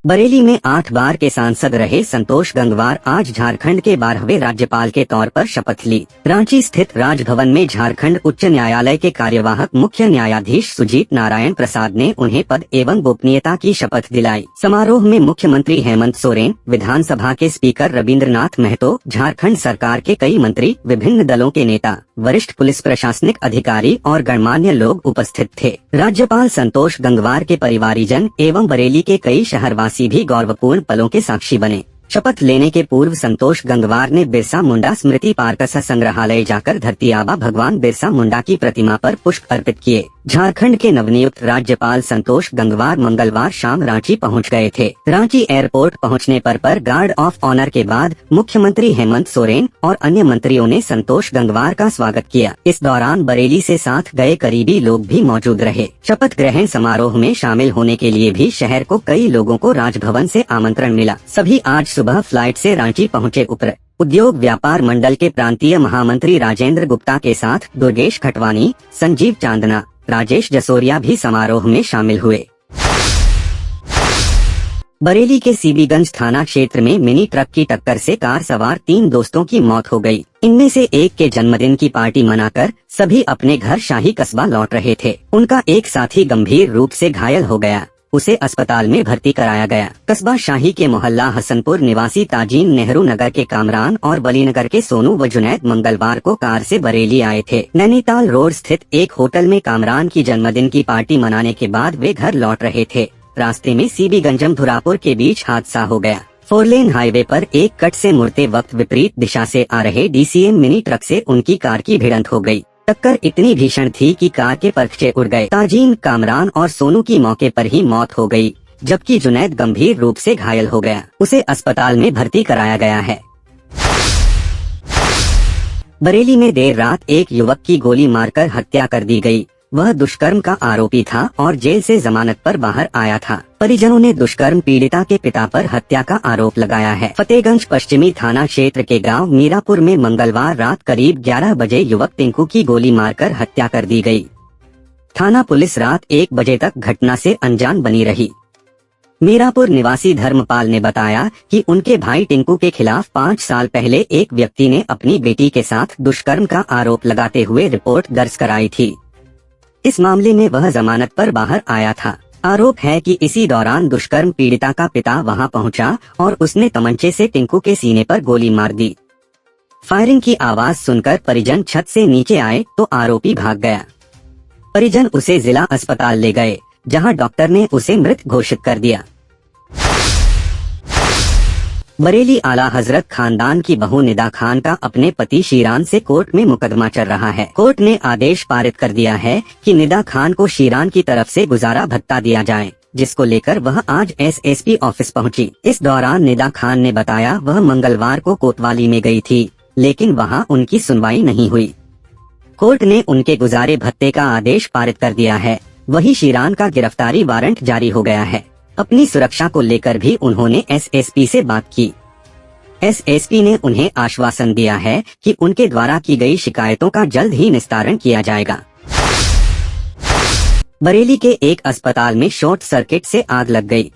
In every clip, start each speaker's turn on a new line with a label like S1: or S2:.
S1: बरेली में 8 बार के सांसद रहे संतोष गंगवार आज झारखंड के 12वें राज्यपाल के तौर पर शपथ ली। रांची स्थित राजभवन में झारखंड उच्च न्यायालय के कार्यवाहक मुख्य न्यायाधीश सुजीत नारायण प्रसाद ने उन्हें पद एवं गोपनीयता की शपथ दिलाई। समारोह में मुख्यमंत्री हेमंत सोरेन, विधानसभा के स्पीकर रविंद्रनाथ महतो, झारखंड सरकार के कई मंत्री, विभिन्न दलों के नेता, वरिष्ठ पुलिस प्रशासनिक अधिकारी और गणमान्य लोग उपस्थित थे। राज्यपाल संतोष गंगवार के परिवारीजन एवं बरेली के कई शहरवासी भी गौरवपूर्ण पलों के साक्षी बने। शपथ लेने के पूर्व संतोष गंगवार ने बिरसा मुंडा स्मृति पार्क संग्रहालय जाकर धरती आबा भगवान बिरसा मुंडा की प्रतिमा पर पुष्प अर्पित किए। झारखंड के नवनियुक्त राज्यपाल संतोष गंगवार मंगलवार शाम रांची पहुंच गए थे। रांची एयरपोर्ट पहुंचने पर गार्ड ऑफ ऑनर के बाद मुख्यमंत्री हेमंत सोरेन और अन्य मंत्रियों ने संतोष गंगवार का स्वागत किया। इस दौरान बरेली से साथ गए करीबी लोग भी मौजूद रहे। शपथ ग्रहण समारोह में शामिल होने के लिए भी शहर को कई लोगों को राजभवन से आमंत्रण मिला। सभी आज सुबह फ्लाइट से रांची पहुंचे। उद्योग व्यापार मंडल के प्रांतीय महामंत्री राजेंद्र गुप्ता के साथ दुर्गेश खटवानी, संजीव चांदना, राजेश जसोरिया भी समारोह में शामिल हुए। बरेली के सीबीगंज थाना क्षेत्र में मिनी ट्रक की टक्कर से कार सवार 3 दोस्तों की मौत हो गई। इनमें से एक के जन्मदिन की पार्टी मनाकर सभी अपने घर शाही कस्बा लौट रहे थे। उनका एक साथी गंभीर रूप से घायल हो गया, उसे अस्पताल में भर्ती कराया गया। कस्बा शाही के मोहल्ला हसनपुर निवासी ताजीन नेहरू नगर के कामरान और बलीनगर के सोनू व जुनैद मंगलवार को कार से बरेली आए थे। नैनीताल रोड स्थित एक होटल में कामरान की जन्मदिन की पार्टी मनाने के बाद वे घर लौट रहे थे। रास्ते में सीबीगंजम धुरापुर के बीच हादसा हो गया। 4 लेन हाईवे पर एक कट से मुड़ते वक्त विपरीत दिशा से आ रहे डीसीएम मिनी ट्रक से उनकी कार की भिड़ंत हो गई। टक्कर इतनी भीषण थी कि कार के परखचे उड़ गए। ताजीन, कामरान और सोनू की मौके पर ही मौत हो गई, जबकि जुनैद गंभीर रूप से घायल हो गया, उसे अस्पताल में भर्ती कराया गया है। बरेली में देर रात एक युवक की गोली मारकर हत्या कर दी गई। वह दुष्कर्म का आरोपी था और जेल से जमानत पर बाहर आया था। परिजनों ने दुष्कर्म पीड़िता के पिता पर हत्या का आरोप लगाया है। फतेहगंज पश्चिमी थाना क्षेत्र के गांव मीरापुर में मंगलवार रात करीब 11 बजे युवक टिंकू की गोली मारकर हत्या कर दी गई। थाना पुलिस रात 1 बजे तक घटना से अनजान बनी रही। मीरापुर निवासी धर्मपाल ने बताया कि उनके भाई टिंकू के खिलाफ 5 साल पहले एक व्यक्ति ने अपनी बेटी के साथ दुष्कर्म का आरोप लगाते हुए रिपोर्ट दर्ज कराई थी। इस मामले में वह जमानत पर बाहर आया था। आरोप है कि इसी दौरान दुष्कर्म पीड़िता का पिता वहां पहुंचा और उसने तमंचे से टिंकू के सीने पर गोली मार दी। फायरिंग की आवाज सुनकर परिजन छत से नीचे आए तो आरोपी भाग गया। परिजन उसे जिला अस्पताल ले गए, जहां डॉक्टर ने उसे मृत घोषित कर दिया। बरेली आला हजरत खानदान की बहू निदा खान का अपने पति शीरान से कोर्ट में मुकदमा चल रहा है। कोर्ट ने आदेश पारित कर दिया है कि निदा खान को शीरान की तरफ से गुजारा भत्ता दिया जाए, जिसको लेकर वह आज एसएसपी ऑफिस पहुंची। इस दौरान निदा खान ने बताया वह मंगलवार को कोतवाली में गई थी, लेकिन वहां उनकी सुनवाई नहीं हुई। कोर्ट ने उनके गुजारे भत्ते का आदेश पारित कर दिया है। वही शीरान का गिरफ्तारी वारंट जारी हो गया है। अपनी सुरक्षा को लेकर भी उन्होंने एसएसपी से बात की। एसएसपी ने उन्हें आश्वासन दिया है कि उनके द्वारा की गई शिकायतों का जल्द ही निस्तारण किया जाएगा। बरेली के एक अस्पताल में शॉर्ट सर्किट से आग लग गई।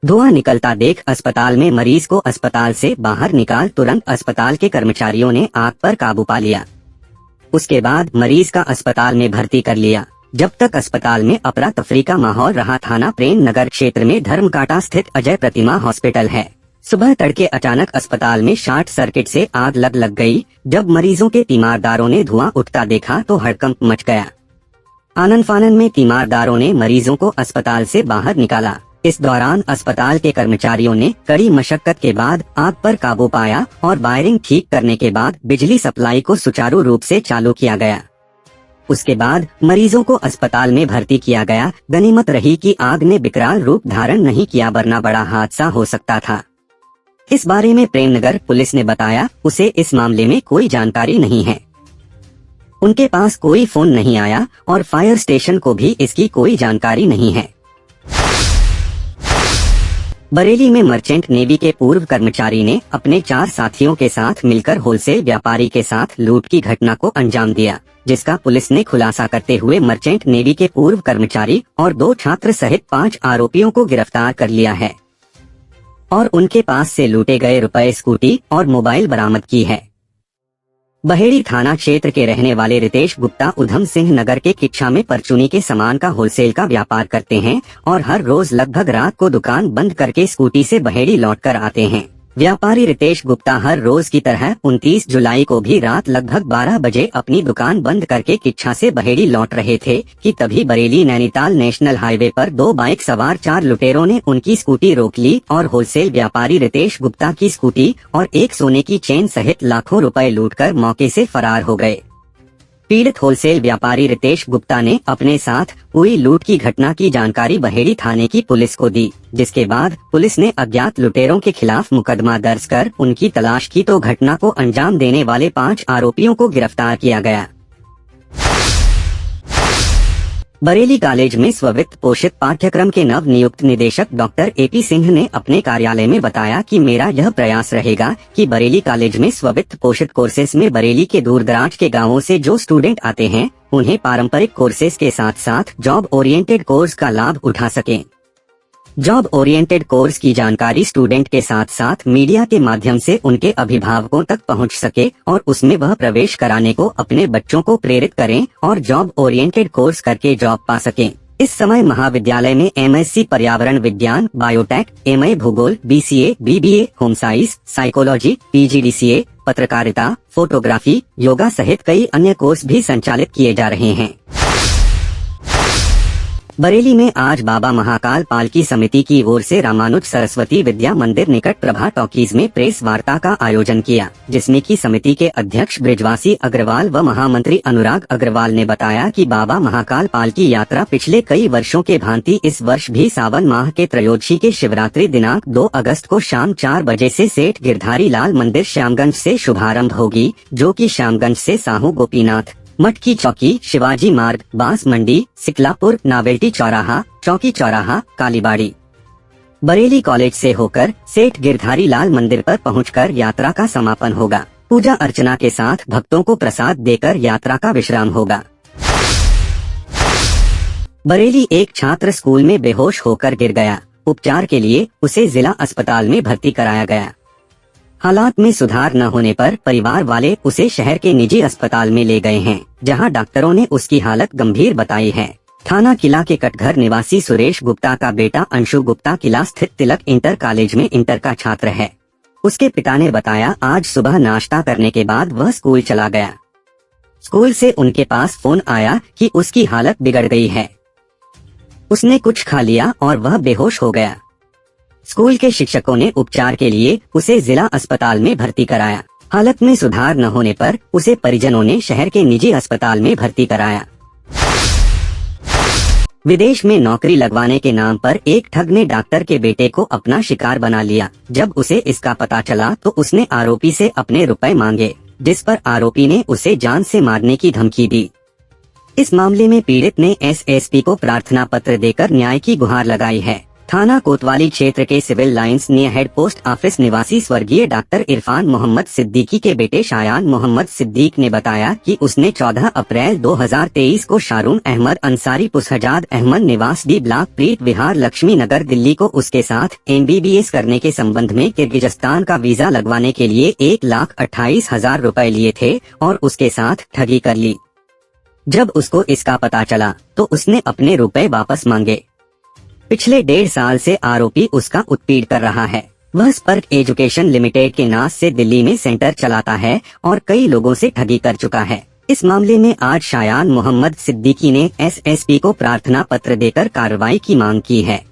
S1: धुआं निकलता देख अस्पताल में मरीज को अस्पताल से बाहर निकाल तुरंत अस्पताल के कर्मचारियों ने आग पर काबू पा लिया। उसके बाद मरीज का अस्पताल में भर्ती कर लिया। जब तक अस्पताल में अफरा तफरी का माहौल रहा। थाना प्रेम नगर क्षेत्र में धर्मकांटा स्थित अजय प्रतिमा हॉस्पिटल है। सुबह तड़के अचानक अस्पताल में शॉर्ट सर्किट से आग लग गई। जब मरीजों के तीमारदारों ने धुआं उठता देखा तो हड़कंप मच गया। आनन फानन में तीमारदारों ने मरीजों को अस्पताल से बाहर निकाला। इस दौरान अस्पताल के कर्मचारियों ने कड़ी मशक्कत के बाद आग पर काबू पाया और वायरिंग ठीक करने के बाद बिजली सप्लाई को सुचारू रूप से चालू किया गया। उसके बाद मरीजों को अस्पताल में भर्ती किया गया। गनीमत रही कि आग ने विकराल रूप धारण नहीं किया, वरना बड़ा हादसा हो सकता था। इस बारे में प्रेमनगर पुलिस ने बताया उसे इस मामले में कोई जानकारी नहीं है। उनके पास कोई फोन नहीं आया और फायर स्टेशन को भी इसकी कोई जानकारी नहीं है। बरेली में मर्चेंट नेवी के पूर्व कर्मचारी ने अपने 4 साथियों के साथ मिलकर होलसेल व्यापारी के साथ लूट की घटना को अंजाम दिया, जिसका पुलिस ने खुलासा करते हुए मर्चेंट नेवी के पूर्व कर्मचारी और 2 छात्र सहित 5 आरोपियों को गिरफ्तार कर लिया है। और उनके पास से लूटे गए रुपए, स्कूटी और मोबाइल बरामद की है। बहेड़ी थाना क्षेत्र के रहने वाले रितेश गुप्ता उधम सिंह नगर के किच्छा में परचूनी के सामान का होलसेल का व्यापार करते हैं और हर रोज लगभग रात को दुकान बंद करके स्कूटी से बहेड़ी लौटकर आते हैं। व्यापारी रितेश गुप्ता हर रोज की तरह 29 जुलाई को भी रात लगभग 12 बजे अपनी दुकान बंद करके किच्छा से बहेड़ी लौट रहे थे कि तभी बरेली नैनीताल नेशनल हाईवे पर 2 बाइक सवार 4 लुटेरों ने उनकी स्कूटी रोक ली और होलसेल व्यापारी रितेश गुप्ता की स्कूटी और एक सोने की चेन सहित लाखों रुपए लूटकर मौके से फरार हो गए। पीड़ित होलसेल व्यापारी रितेश गुप्ता ने अपने साथ हुई लूट की घटना की जानकारी बहेड़ी थाने की पुलिस को दी, जिसके बाद पुलिस ने अज्ञात लुटेरों के खिलाफ मुकदमा दर्ज कर उनकी तलाश की तो घटना को अंजाम देने वाले 5 आरोपियों को गिरफ्तार किया गया। बरेली कॉलेज में स्ववित्त पोषित पाठ्यक्रम के नव नियुक्त निदेशक डॉक्टर AP सिंह ने अपने कार्यालय में बताया कि मेरा यह प्रयास रहेगा कि बरेली कॉलेज में स्ववित्त पोषित कोर्सेज में बरेली के दूर दराज के गांवों से जो स्टूडेंट आते हैं उन्हें पारंपरिक कोर्सेज के साथ साथ जॉब ओरिएंटेड कोर्स का लाभ उठा सकें। जॉब ओरिएंटेड कोर्स की जानकारी स्टूडेंट के साथ साथ मीडिया के माध्यम से उनके अभिभावकों तक पहुंच सके और उसमें वह प्रवेश कराने को अपने बच्चों को प्रेरित करें और जॉब ओरिएंटेड कोर्स करके जॉब पा सकें। इस समय महाविद्यालय में MSc पर्यावरण विज्ञान, बायोटेक, MA भूगोल, BCA, BBA, home science, psychology, PGDCA, पत्रकारिता, फोटोग्राफी, योगा सहित कई अन्य कोर्स भी संचालित किए जा रहे हैं। बरेली में आज बाबा महाकाल पालकी समिति की ओर से रामानुज सरस्वती विद्या मंदिर निकट प्रभा टॉकीज में प्रेस वार्ता का आयोजन किया, जिसमें की समिति के अध्यक्ष ब्रिजवासी अग्रवाल व महामंत्री अनुराग अग्रवाल ने बताया कि बाबा महाकाल पालकी यात्रा पिछले कई वर्षों के भांति इस वर्ष भी सावन माह के त्रयोदशी के शिवरात्रि दिनांक 2 अगस्त को शाम 4 बजे से सेठ गिरधारी लाल मंदिर श्यामगंज से शुभारंभ होगी, जो कि श्यामगंज से साहू गोपीनाथ, मटकी चौकी, शिवाजी मार्ग, बांस मंडी, सिकलापुर, नावेल्टी चौराहा, चौकी चौराहा, कालीबाड़ी, बरेली कॉलेज से होकर सेठ गिरधारी लाल मंदिर पर पहुंचकर यात्रा का समापन होगा। पूजा अर्चना के साथ भक्तों को प्रसाद देकर यात्रा का विश्राम होगा। बरेली एक छात्र स्कूल में बेहोश होकर गिर गया, उपचार के लिए उसे जिला अस्पताल में भर्ती कराया गया। हालात में सुधार न होने पर परिवार वाले उसे शहर के निजी अस्पताल में ले गए हैं, जहां डॉक्टरों ने उसकी हालत गंभीर बताई है। थाना किला के कटघर निवासी सुरेश गुप्ता का बेटा अंशु गुप्ता किला स्थित तिलक इंटर कॉलेज में इंटर का छात्र है। उसके पिता ने बताया आज सुबह नाश्ता करने के बाद वह स्कूल चला गया। स्कूल से उनके पास फोन आया कि उसकी हालत बिगड़ गई है। उसने कुछ खा लिया और वह बेहोश हो गया। स्कूल के शिक्षकों ने उपचार के लिए उसे जिला अस्पताल में भर्ती कराया। हालत में सुधार न होने पर उसे परिजनों ने शहर के निजी अस्पताल में भर्ती कराया। विदेश में नौकरी लगवाने के नाम पर एक ठग ने डॉक्टर के बेटे को अपना शिकार बना लिया। जब उसे इसका पता चला तो उसने आरोपी से अपने रुपए मांगे, जिस पर आरोपी ने उसे जान से मारने की धमकी दी। इस मामले में पीड़ित ने SSP को प्रार्थना पत्र देकर न्याय की गुहार लगाई है। थाना कोतवाली क्षेत्र के civil lines near head post office निवासी स्वर्गीय डॉक्टर इरफान मोहम्मद सिद्दीकी के बेटे शायान मोहम्मद सिद्दीक ने बताया कि उसने 14 अप्रैल 2023 को शारून अहमद अंसारी पुसहजाद अहमद निवास डी ब्लॉक प्रीत विहार लक्ष्मी नगर दिल्ली को उसके साथ MBBS करने के संबंध में किर्गिस्तान का वीजा लगवाने के लिए 1,28,000 रुपए लिए थे और उसके साथ ठगी कर ली। जब उसको इसका पता चला तो उसने अपने रुपए वापस मांगे। पिछले 1.5 साल से आरोपी उसका उत्पीड़ कर रहा है। वह स्पर्क एजुकेशन लिमिटेड के नाम से दिल्ली में सेंटर चलाता है और कई लोगों से ठगी कर चुका है। इस मामले में आज शायान मोहम्मद सिद्दीकी ने SSP को प्रार्थना पत्र देकर कार्रवाई की मांग की है।